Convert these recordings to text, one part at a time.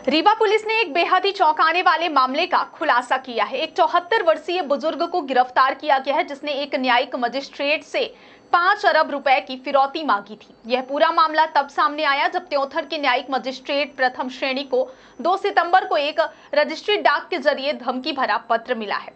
Rewa police ने एक बेहद ही चौंकाने वाले मामले का खुलासा किया है। एक 74 वर्षीय बुजुर्ग को गिरफ्तार किया गया है जिसने एक न्यायिक मजिस्ट्रेट से 5 अरब रुपए की फिरौती मांगी थी। यह पूरा मामला तब सामने आया जब त्योथर के न्यायिक मजिस्ट्रेट प्रथम श्रेणी को 2 सितंबर को एक रजिस्ट्री डाक के जरिए धमकी भरा पत्र मिला है।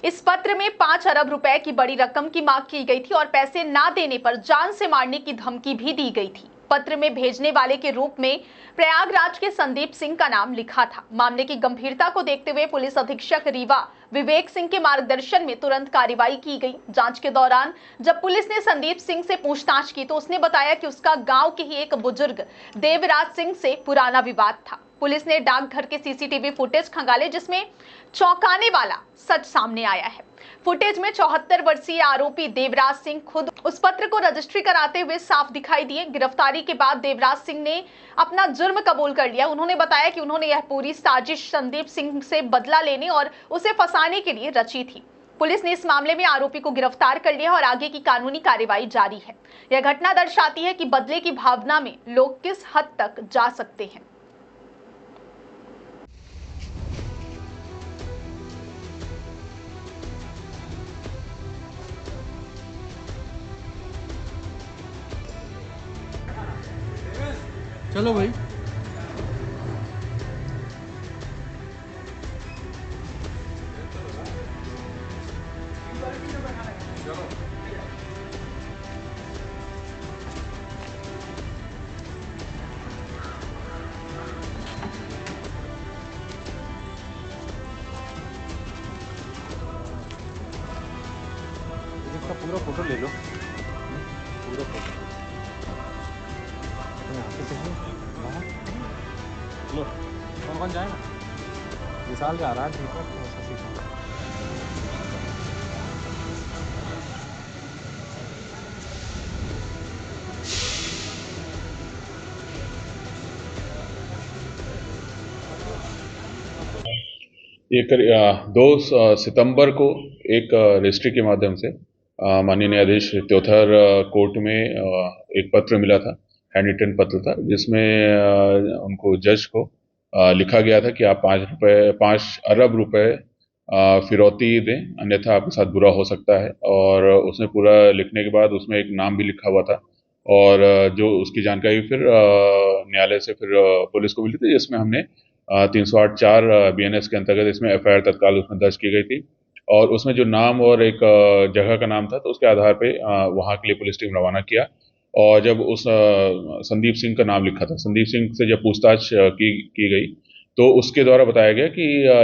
इस पत्र में 5 अरब रुपए की बड़ी रकम की मांग की गई थी और पैसे ना देने पर जान से मारने की धमकी भी दी गई थी। पत्र में भेजने वाले के रूप में प्रयागराज के संदीप सिंह का नाम लिखा था। मामले की गंभीरता को देखते हुए पुलिस अधीक्षक रीवा विवेक सिंह के मार्गदर्शन में तुरंत कार्रवाई की गई। जांच के दौरान जब पुलिस ने संदीप सिंह से पूछताछ की तो उसने बताया कि उसका गांव के ही एक बुजुर्ग देवराज सिंह से पुराना विवाद था। पुलिस ने डाकघर के सीसीटीवी फुटेज खंगाले जिसमें चौंकाने वाला सच सामने आया है। फुटेज में 74 वर्षीय आरोपी देवराज सिंह खुद उस पत्र को रजिस्ट्री कराते हुए साफ दिखाई दिए। गिरफ्तारी के बाद देवराज सिंह ने अपना जुर्म कबूल कर लिया। उन्होंने बताया कि उन्होंने यह पूरी साजिश संदीप सिंह से बदला लेने और उसे फंसाने के लिए रची थी। पुलिस ने इस मामले में आरोपी को गिरफ्तार कर लिया और आगे की कानूनी कार्रवाई जारी है। यह घटना दर्शाती है कि बदले की भावना में लोग किस हद तक जा सकते हैं। चलो भाई। इसका पूरा फोटो ले लो, पूरा फोटो यहाँ से बाहर लो। कौन कौन जाएगा? विशाल जा रहा है, ठीक है, तो ऐसा सीखा। ये 2 सितंबर को एक रजिस्ट्री के माध्यम से माननीय न्यायाधीश त्योथर कोर्ट में एक पत्र मिला था, हैंड रिटन पत्र था, जिसमें उनको जज को लिखा गया था कि आप 5 अरब रुपए फिरौती दें, अन्यथा आपके साथ बुरा हो सकता है। और उसमें पूरा लिखने के बाद उसमें एक नाम भी लिखा हुआ था और जो उसकी जानकारी फिर न्यायालय से फिर पुलिस को मिली थी, जिसमें हमने 308(4) BNS के अंतर्गत इसमें FIR तत्काल उसमें दर्ज की गई थी। और उसमें जो नाम और एक जगह का नाम था, तो उसके आधार पे वहाँ के लिए पुलिस टीम रवाना किया। और जब उस संदीप सिंह का नाम लिखा था, संदीप सिंह से जब पूछताछ की गई तो उसके द्वारा बताया गया कि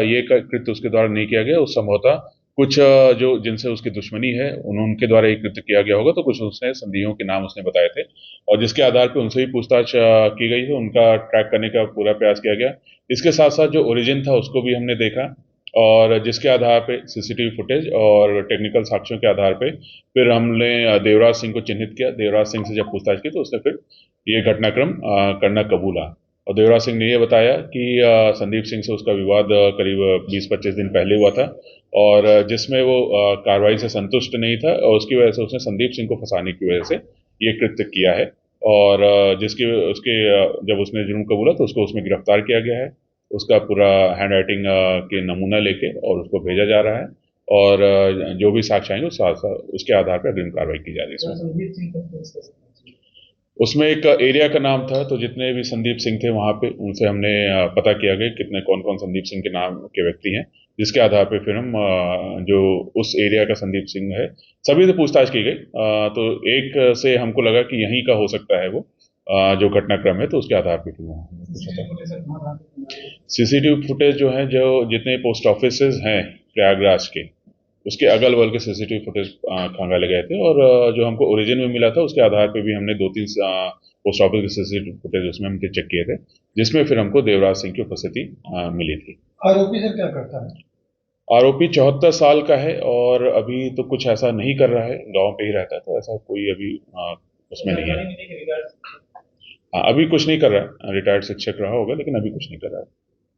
ये कृत्य उसके द्वारा नहीं किया गया। उस संभवतः कुछ जो जिनसे उसकी दुश्मनी है उनके द्वारा ये कृत्य किया गया होगा। तो कुछ उसने संदेहियों के नाम उसने बताए थे और जिसके आधार पर उनसे भी पूछताछ की गई है, उनका ट्रैक करने का पूरा प्रयास किया गया। इसके साथ साथ जो ओरिजिन था उसको भी हमने देखा और जिसके आधार पे सीसीटीवी फुटेज और टेक्निकल साक्ष्यों के आधार पे फिर हमने देवराज सिंह को चिन्हित किया। देवराज सिंह से जब पूछताछ की तो उसने फिर ये घटनाक्रम करना कबूला और देवराज सिंह ने ये बताया कि संदीप सिंह से उसका विवाद करीब 20-25 दिन पहले हुआ था और जिसमें वो कार्रवाई से संतुष्ट नहीं था और उसकी वजह से उसने संदीप सिंह को फंसाने की वजह से ये कृत्य किया है। और जिसके उसके जब उसने जुर्म कबूला तो उसको उसमें गिरफ्तार किया गया है। उसका पूरा हैंड राइटिंग के नमूना लेके और उसको भेजा जा रहा है और जो भी साक्ष्य आएंगे उसके आधार पर अग्रिम कार्रवाई की जा रही है। उसमें एक एरिया का नाम था, तो जितने भी संदीप सिंह थे वहाँ पे उनसे हमने पता किया गया कितने कौन कौन संदीप सिंह के नाम के व्यक्ति हैं, जिसके आधार पे फिर हम जो उस एरिया का संदीप सिंह है सभी से पूछताछ की गई। तो एक से हमको लगा कि यहीं का हो सकता है वो जो घटनाक्रम है, तो उसके आधार पर सीसीटीवी फुटेज जो है, जो जितने पोस्ट ऑफिस हैं प्रयागराज के, उसके अगल बगल के सीसीटीवी फुटेज खंगाले गए थे और जो हमको ओरिजिन में मिला था उसके आधार पे भी हमने 2-3 पोस्ट ऑफिस के सीसीटीवी फुटेज उसमें हमने चेक किए थे, जिसमें फिर हमको देवराज सिंह की उपस्थिति मिली थी। आरोपी सर क्या करता है? आरोपी 74 साल का है और अभी तो कुछ ऐसा नहीं कर रहा है, गांव पे ही रहता है, तो ऐसा कोई अभी उसमें नहीं है। हाँ, अभी कुछ नहीं कर रहा है, रिटायर्ड शिक्षक रहा होगा लेकिन अभी कुछ नहीं कर रहा है।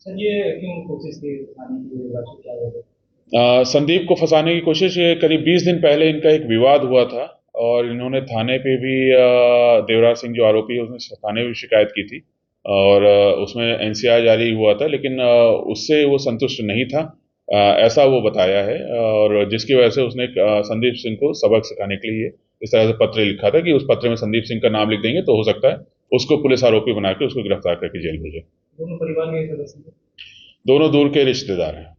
सर ये क्यों कोशिश की क्या? संदीप को फंसाने की कोशिश, ये करीब 20 दिन पहले इनका एक विवाद हुआ था और इन्होंने थाने पे भी देवराज सिंह जो आरोपी है उसने थाने में शिकायत की थी और उसमें एनसीआर जारी हुआ था, लेकिन उससे वो संतुष्ट नहीं था, ऐसा वो बताया है। और जिसकी वजह से उसने संदीप सिंह को सबक सिखाने के लिए इस तरह से पत्र लिखा था कि उस पत्र में संदीप सिंह का नाम लिख देंगे तो हो सकता है उसको पुलिस आरोपी बना के उसको गिरफ्तार करके जेल भेजे। दोनों परिवार के सदस्य थे। दोनों दूर के रिश्तेदार हैं।